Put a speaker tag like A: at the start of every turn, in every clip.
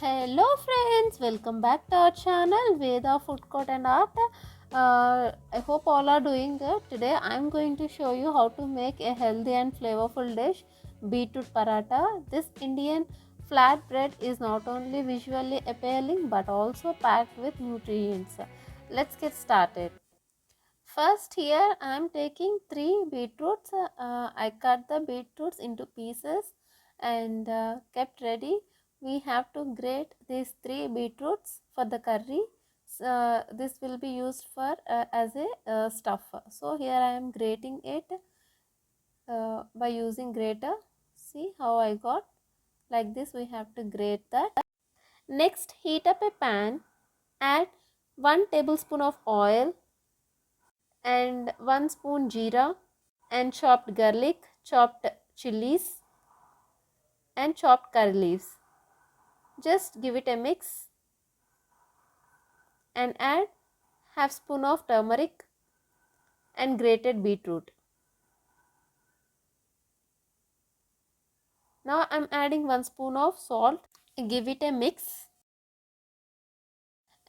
A: Hello friends, welcome back to our channel Veda Food Court and Art. I hope all are doing good. Today I am going to show you how to make a healthy and flavorful dish, beetroot paratha. This Indian flat bread is not only visually appealing but also packed with nutrients. Let's get started. First, here I am taking 3 beetroots. I cut the beetroots into pieces and kept ready. We have to grate these 3 beetroots for the curry. This will be used for as a stuff. So here I am grating it by using grater. See how I got, like this we have to grate that. Next, heat up a pan, add 1 tablespoon of oil and 1 spoon jeera and chopped garlic, chopped chilies and chopped curry leaves. Just give it a mix and add half spoon of turmeric and grated beetroot. Now I am adding 1 spoon of salt. Give it a mix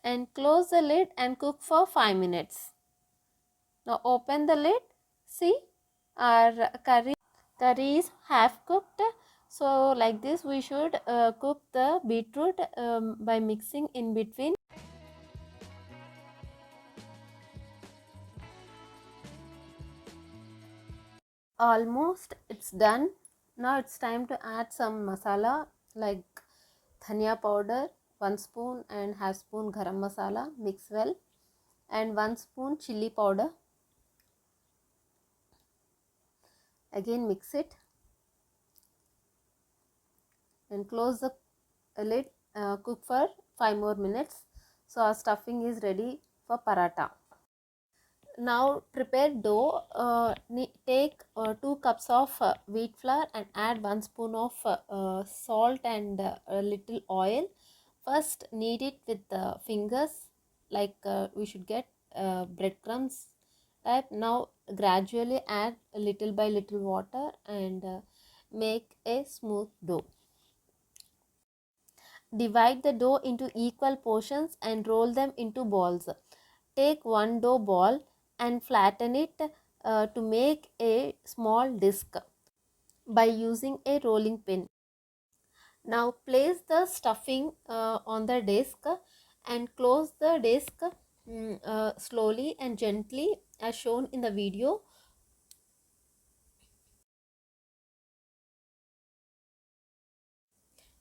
A: and close the lid and cook for 5 minutes. Now open the lid. See, our curry is half cooked. So like this we should cook the beetroot by mixing in between. Almost it's done. Now it's time to add some masala like dhania powder 1 spoon and half spoon garam masala, mix well, and 1 spoon chili powder. Again mix it and close the lid. Cook for 5 more minutes. So our stuffing is ready for paratha. Now prepare dough. Take 2 cups of wheat flour and add 1 spoon of salt and a little oil. First knead it with the fingers, like we should get breadcrumbs type. Now gradually add little by little water and make a smooth dough. Divide the dough into equal portions and roll them into balls. Take one dough ball and flatten it to make a small disc by using a rolling pin. Now place the stuffing on the disc and close the disc slowly and gently as shown in the video.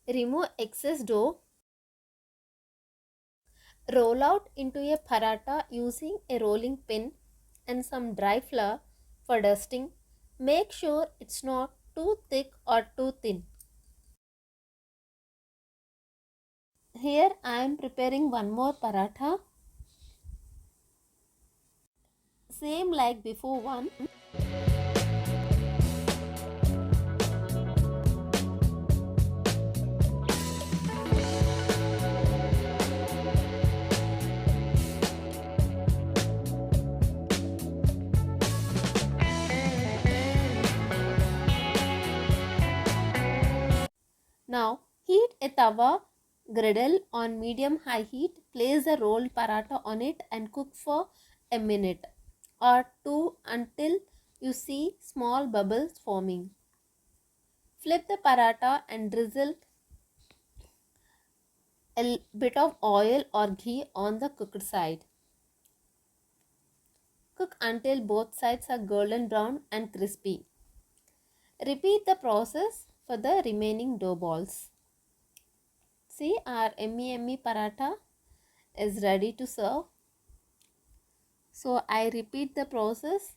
A: Remove excess dough. Roll out into a paratha using a rolling pin and some dry flour for dusting. Make sure it's not too thick or too thin. Here I am preparing one more paratha. Same like before one. Now heat a tawa griddle on medium-high heat. Place the rolled paratha on it and cook for a minute or two until you see small bubbles forming. Flip the paratha and drizzle a bit of oil or ghee on the cooked side. Cook until both sides are golden brown and crispy. Repeat the process for the remaining dough balls. See, our yummy paratha is ready to serve. So I repeat the process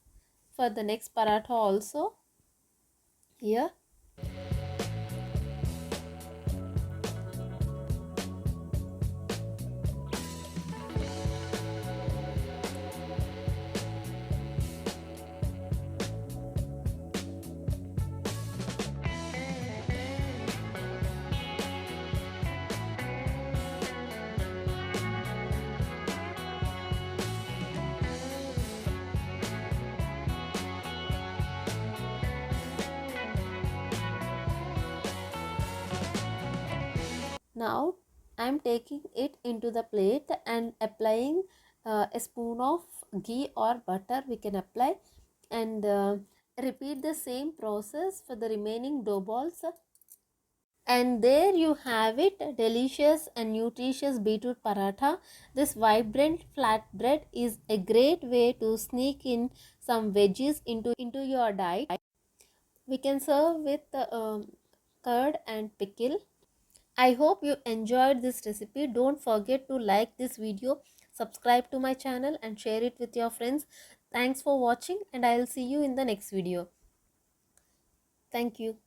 A: for the next paratha also. Here. Now I am taking it into the plate and applying a spoon of ghee or butter we can apply, and repeat the same process for the remaining dough balls. And there you have it, delicious and nutritious beetroot paratha. This vibrant flatbread is a great way to sneak in some veggies into your diet. We can serve with curd and pickle. I hope you enjoyed this recipe. Don't forget to like this video, subscribe to my channel and share it with your friends. Thanks for watching, and I will see you in the next video. Thank you.